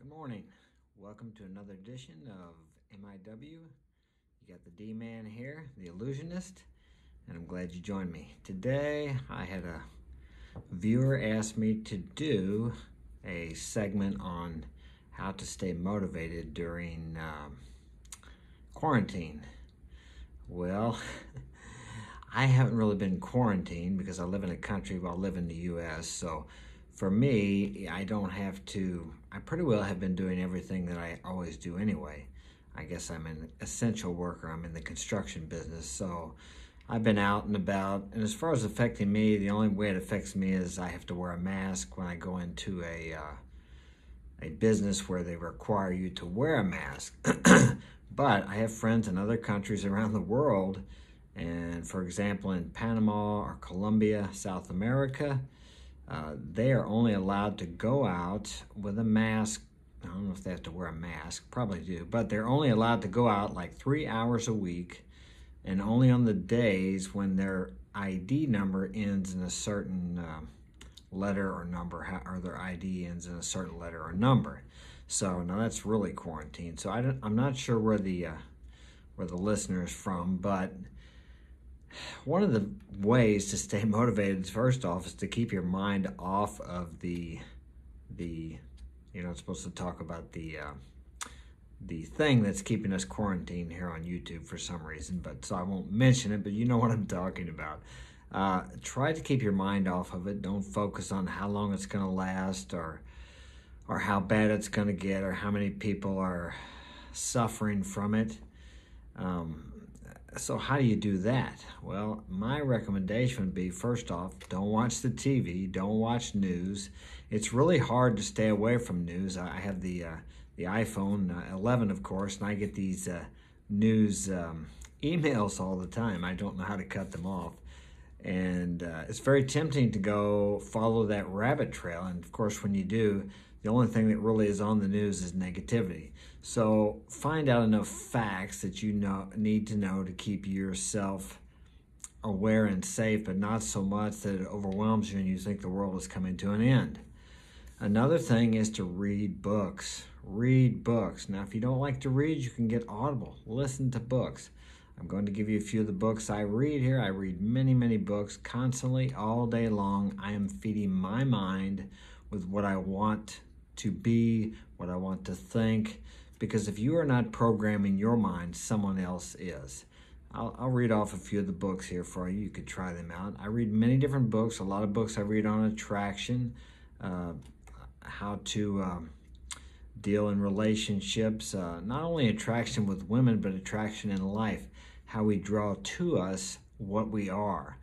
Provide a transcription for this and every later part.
Good morning. Welcome to another edition of MIW. You got the D-Man here, the illusionist, and I'm glad you joined me. Today, I had a viewer ask me to do a segment on how to stay motivated during quarantine. Well, I haven't really been quarantined because I live in a country, I live in the U.S., so for me, I don't have to, I pretty well have been doing everything that I always do anyway. I guess I'm an essential worker. I'm in the construction business, so I've been out and about. And as far as affecting me, the only way it affects me is I have to wear a mask when I go into a business where they require you to wear a mask. But I have friends in other countries around the world, and for example, in Panama or Colombia, South America, they are only allowed to go out with a mask. I don't know if they have to wear a mask, probably do, but they're only allowed to go out like 3 hours a week, and only on the days when their ID number ends in a certain letter or number, or their ID ends in a certain letter or number. So now that's really quarantine. So I'm not sure where the listener is from, but one of the ways to stay motivated, first off, is to keep your mind off of the it's supposed to talk about the thing that's keeping us quarantined here on YouTube for some reason, but so I won't mention it, but you know what I'm talking about. Try to keep your mind off of it. Don't focus on how long it's going to last, or how bad it's going to get, or how many people are suffering from it. So how do you do that? Well, my recommendation would be, first off, don't watch the TV, don't watch news. It's really hard to stay away from news. I have the iPhone 11, of course, and I get these news emails all the time. I don't know how to cut them off. And it's very tempting to go follow that rabbit trail. And of course, when you do, the only thing that really is on the news is negativity. So find out enough facts that you need to know to keep yourself aware and safe, but not so much that it overwhelms you and you think the world is coming to an end. Another thing is to read books. Read books. Now, if you don't like to read, you can get Audible. Listen to books. I'm going to give you a few of the books I read here. I read many, many books constantly, all day long. I am feeding my mind with what I want to be, what I want to think, because if you are not programming your mind, someone else is. I'll read off a few of the books here for you. You could try them out. I read many different books. A lot of books I read on attraction, how to deal in relationships, not only attraction with women, but attraction in life, how we draw to us what we are.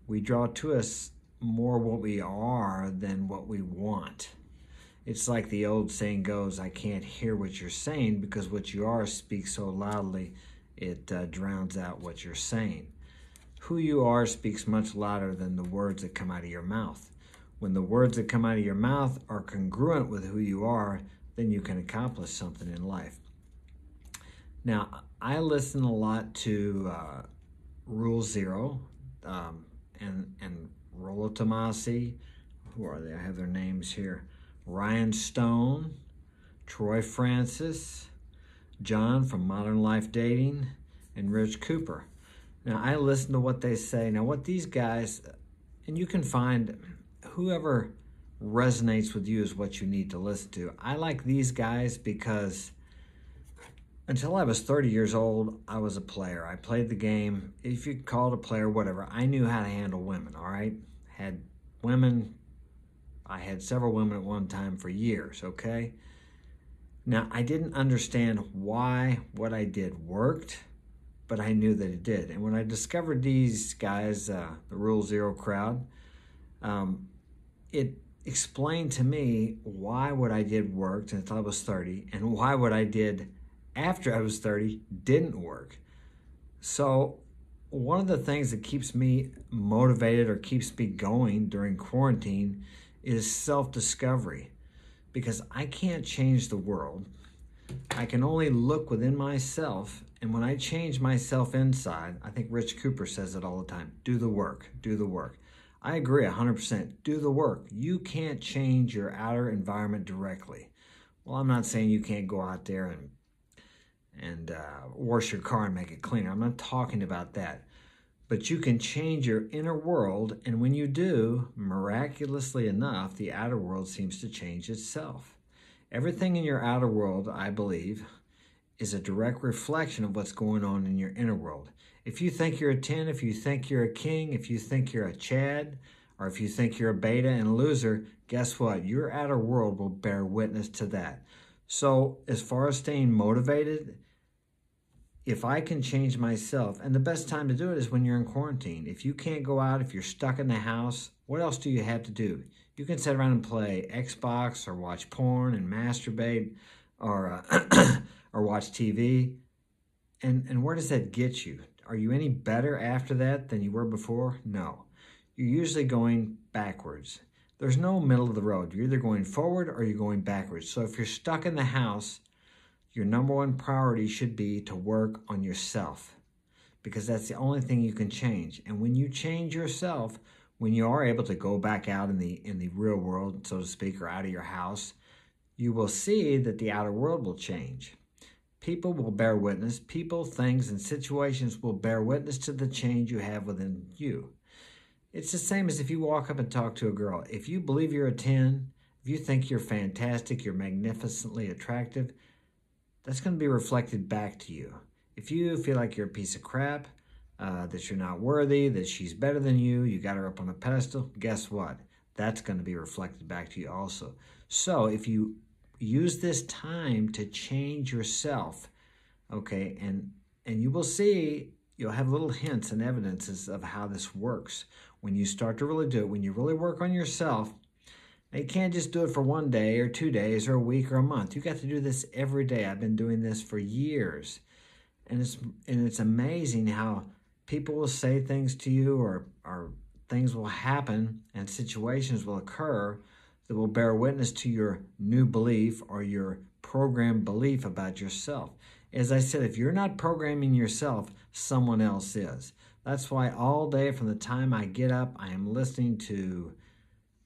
We draw to us more what we are than what we want. It's like the old saying goes, I can't hear what you're saying because what you are speaks so loudly it drowns out what you're saying. Who you are speaks much louder than the words that come out of your mouth. When the words that come out of your mouth are congruent with who you are, then you can accomplish something in life. Now, I listen a lot to Rule Zero and Rollo Tomassi. Who are they? I have their names here. Ryan Stone, Troy Francis, John from Modern Life Dating, and Rich Cooper. Now, I listen to what they say. Now, what these guys, and you can find whoever resonates with you is what you need to listen to. I like these guys because until I was 30 years old, I was a player. I played the game. If you call it a player, whatever, I knew how to handle women, all right? Had women. I had several women at one time for years, okay? Now, I didn't understand why what I did worked, but I knew that it did. And when I discovered these guys, the Rule Zero crowd, it explained to me why what I did worked until I was 30, and why what I did after I was 30 didn't work. So one of the things that keeps me motivated or keeps me going during quarantine is self-discovery, because I can't change the world. I can only look within myself, and when I change myself inside, I think Rich Cooper says it all the time, do the work, do the work. I agree 100%, do the work. You can't change your outer environment directly, Well, I'm not saying you can't go out there and wash your car and make it cleaner. I'm not talking about that. But you can change your inner world, and when you do, miraculously enough, the outer world seems to change itself. Everything in your outer world, I believe, is a direct reflection of what's going on in your inner world. If you think you're a 10, if you think you're a king, if you think you're a Chad, or if you think you're a beta and a loser, guess what? Your outer world will bear witness to that. So as far as staying motivated, if I can change myself, and the best time to do it is when you're in quarantine. If you can't go out, if you're stuck in the house, what else do you have to do? You can sit around and play Xbox or watch porn and masturbate or or watch TV. And where does that get you? Are you any better after that than you were before? No. You're usually going backwards. There's no middle of the road. You're either going forward or you're going backwards. So if you're stuck in the house, your number one priority should be to work on yourself, because that's the only thing you can change. And when you change yourself, when you are able to go back out in the real world, so to speak, or out of your house, you will see that the outer world will change. People will bear witness. People, things, and situations will bear witness to the change you have within you. It's the same as if you walk up and talk to a girl. If you believe you're a 10, if you think you're fantastic, you're magnificently attractive, that's going to be reflected back to you. If you feel like you're a piece of crap, that you're not worthy, that she's better than you got her up on a pedestal, guess what? That's going to be reflected back to you also. So if you use this time to change yourself, okay, and you will see, you'll have little hints and evidences of how this works. When you start to really do it, when you really work on yourself, you can't just do it for 1 day or 2 days or a week or a month. You got to do this every day. I've been doing this for years. And it's amazing how people will say things to you, or things will happen and situations will occur that will bear witness to your new belief or your programmed belief about yourself. As I said, if you're not programming yourself, someone else is. That's why all day from the time I get up, I am listening to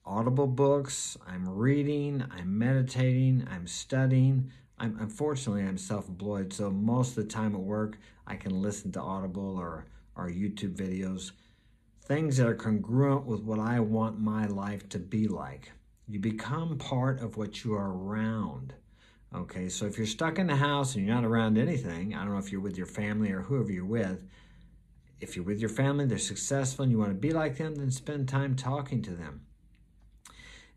Audible books, I'm reading, I'm meditating, I'm studying. Unfortunately, I'm self-employed, so most of the time at work, I can listen to Audible or YouTube videos, things that are congruent with what I want my life to be like. You become part of what you are around. Okay, so if you're stuck in the house and you're not around anything, I don't know if you're with your family or whoever you're with, if you're with your family, they're successful and you want to be like them, then spend time talking to them.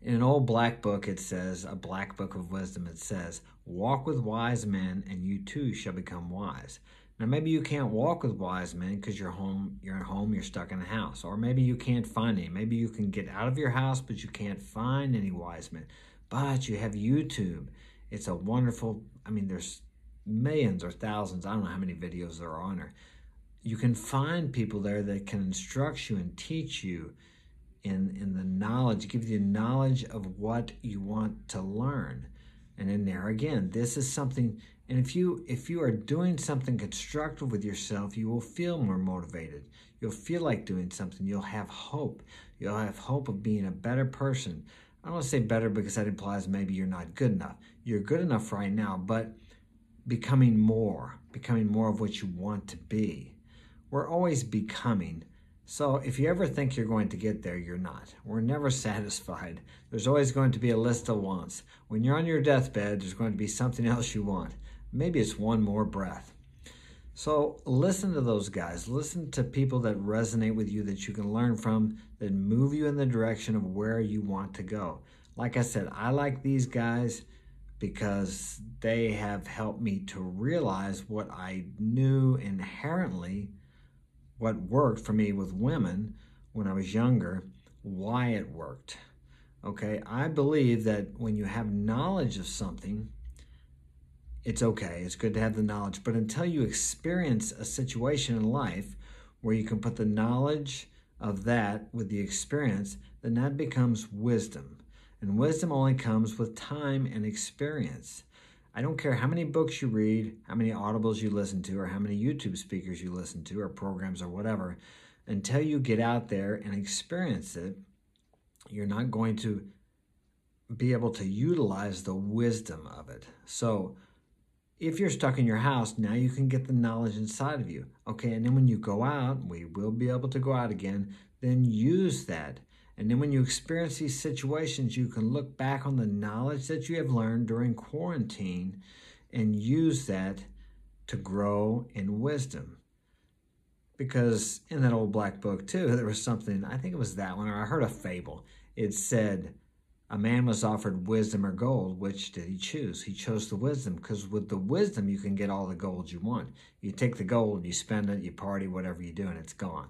In an old black book, it says, a black book of wisdom, it says, walk with wise men and you too shall become wise. Now, maybe you can't walk with wise men because you're at home, you're stuck in the house. Or maybe you can't find any. Maybe you can get out of your house, but you can't find any wise men. But you have YouTube. It's a wonderful, there's millions or thousands, I don't know how many videos there are on there. You can find people there that can instruct you and teach you in the knowledge, give you the knowledge of what you want to learn. And in there, again, this is something, and if you are doing something constructive with yourself, you will feel more motivated. You'll feel like doing something. You'll have hope. You'll have hope of being a better person. I don't want to say better because that implies maybe you're not good enough. You're good enough right now, but becoming more of what you want to be. We're always becoming. So if you ever think you're going to get there, you're not. We're never satisfied. There's always going to be a list of wants. When you're on your deathbed, there's going to be something else you want. Maybe it's one more breath. So listen to those guys. Listen to people that resonate with you, that you can learn from, that move you in the direction of where you want to go. Like I said, I like these guys because they have helped me to realize what I knew inherently, what worked for me with women when I was younger, why it worked. Okay, I believe that when you have knowledge of something, it's okay, it's good to have the knowledge, but until you experience a situation in life where you can put the knowledge of that with the experience, then that becomes wisdom. And wisdom only comes with time and experience. I don't care how many books you read, how many audibles you listen to, or how many YouTube speakers you listen to, or programs or whatever, until you get out there and experience it, you're not going to be able to utilize the wisdom of it. So if you're stuck in your house, now you can get the knowledge inside of you. Okay, and then when you go out, we will be able to go out again, then use that. And then when you experience these situations, you can look back on the knowledge that you have learned during quarantine and use that to grow in wisdom. Because in that old black book too, there was something, I think it was that one, or I heard a fable. It said, a man was offered wisdom or gold. Which did he choose? He chose the wisdom, because with the wisdom, you can get all the gold you want. You take the gold, you spend it, you party, whatever you do, and it's gone.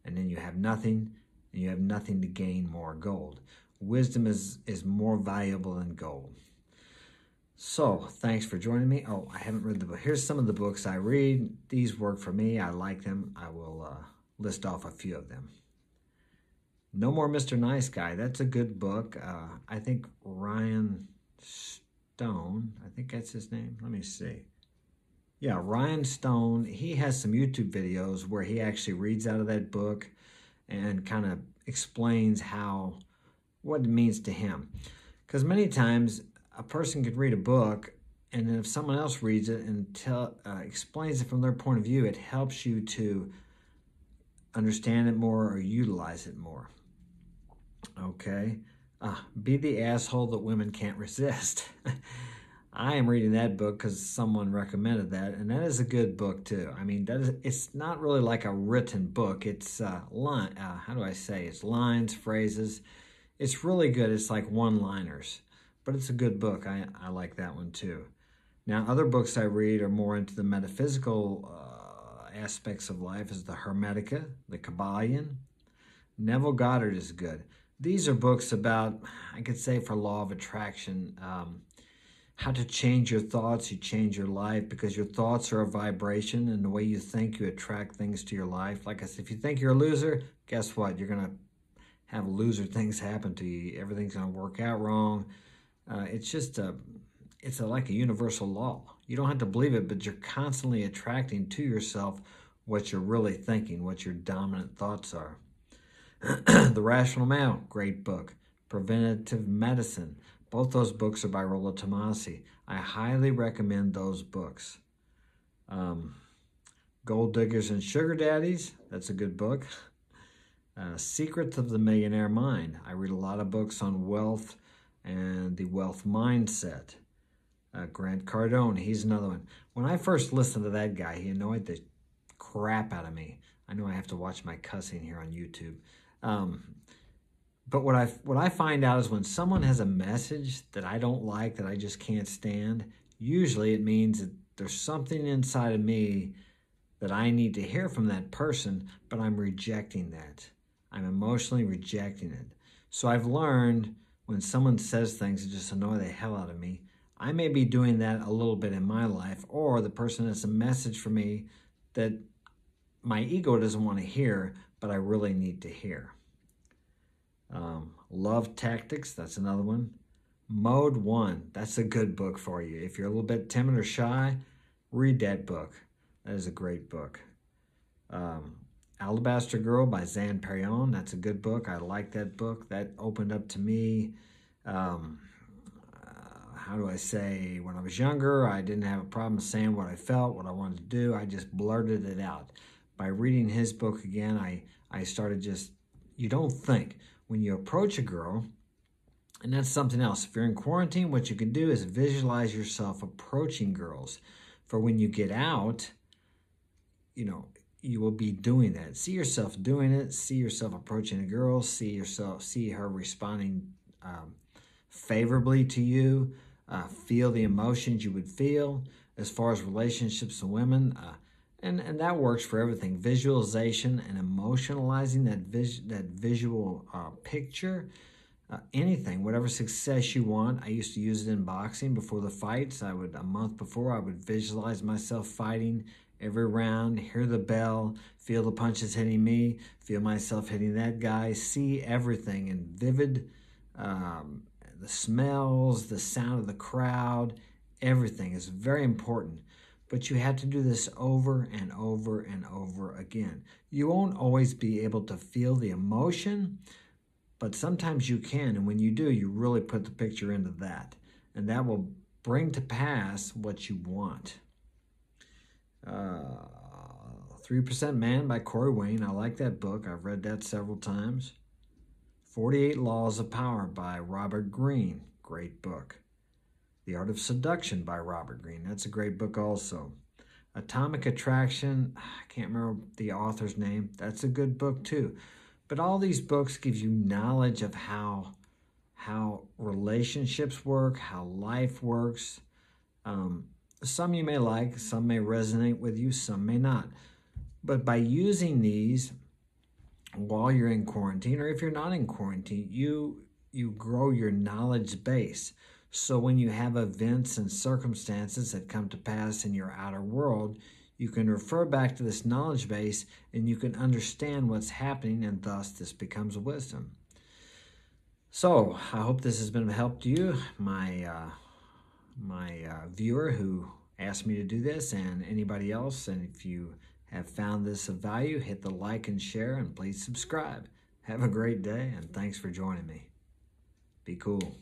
And then you have nothing, and you have nothing to gain more gold. Wisdom is more valuable than gold. So, thanks for joining me. Oh, I haven't read the book. Here's some of the books I read. These work for me. I like them. I will list off a few of them. No More Mr. Nice Guy. That's a good book. I think Ryan Stone, I think that's his name. Let me see. Yeah, Ryan Stone. He has some YouTube videos where he actually reads out of that book and kind of explains what it means to him. Because many times a person could read a book, and then if someone else reads it and explains it from their point of view, it helps you to understand it more or utilize it more. Okay. Be the Asshole That Women Can't Resist. I am reading that book because someone recommended that, and that is a good book too. I mean, it's not really like a written book. It's it's lines, phrases. It's really good. It's like one-liners, but it's a good book. I like that one too. Now, other books I read are more into the metaphysical aspects of life, is the Hermetica, the Kabbalion. Neville Goddard is good. These are books about, I could say, for law of attraction, how to change your thoughts, you change your life, because your thoughts are a vibration, and the way you think, you attract things to your life. Like I said, if you think you're a loser, guess what? You're going to have loser things happen to you. Everything's going to work out wrong. It's just like a universal law. You don't have to believe it, but you're constantly attracting to yourself what you're really thinking, what your dominant thoughts are. The Rational Male, great book. Preventative Medicine. Both those books are by Rollo Tomassi. I highly recommend those books. Gold Diggers and Sugar Daddies, that's a good book. Secrets of the Millionaire Mind. I read a lot of books on wealth and the wealth mindset. Grant Cardone, he's another one. When I first listened to that guy, he annoyed the crap out of me. I know I have to watch my cussing here on YouTube. But what I find out is when someone has a message that I don't like, that I just can't stand, usually it means that there's something inside of me that I need to hear from that person, but I'm rejecting that. I'm emotionally rejecting it. So I've learned when someone says things that just annoy the hell out of me, I may be doing that a little bit in my life, or the person has a message for me that my ego doesn't want to hear, but I really need to hear. Love Tactics, that's another one. Mode 1, that's a good book for you. If you're a little bit timid or shy, read that book. That is a great book. Alabaster Girl by Zan Perrion, that's a good book. I like that book. That opened up to me, when I was younger, I didn't have a problem saying what I felt, what I wanted to do. I just blurted it out. By reading his book again, I started you don't think. When you approach a girl, and that's something else. If you're in quarantine, what you can do is visualize yourself approaching girls. For when you get out, you will be doing that. See yourself doing it. See yourself approaching a girl. See her responding favorably to you. Feel the emotions you would feel as far as relationships with women. And that works for everything. Visualization and emotionalizing that visual picture. Anything, whatever success you want. I used to use it in boxing before the fights. A month before, I would visualize myself fighting every round, hear the bell, feel the punches hitting me, feel myself hitting that guy, see everything in vivid, the smells, the sound of the crowd, everything is very important. But you have to do this over and over and over again. You won't always be able to feel the emotion, but sometimes you can, and when you do, you really put the picture into that, and that will bring to pass what you want. 3% Man by Corey Wayne. I like that book. I've read that several times. 48 Laws of Power by Robert Greene. Great book. The Art of Seduction by Robert Greene. That's a great book also. Atomic Attraction. I can't remember the author's name. That's a good book too. But all these books give you knowledge of how relationships work, how life works. Some you may like, some may resonate with you, some may not. But by using these while you're in quarantine, or if you're not in quarantine, you grow your knowledge base. So when you have events and circumstances that come to pass in your outer world, you can refer back to this knowledge base and you can understand what's happening, and thus this becomes wisdom. So I hope this has been of help to you, my viewer who asked me to do this, and anybody else. And if you have found this of value, hit the like and share, and please subscribe. Have a great day, and thanks for joining me. Be cool.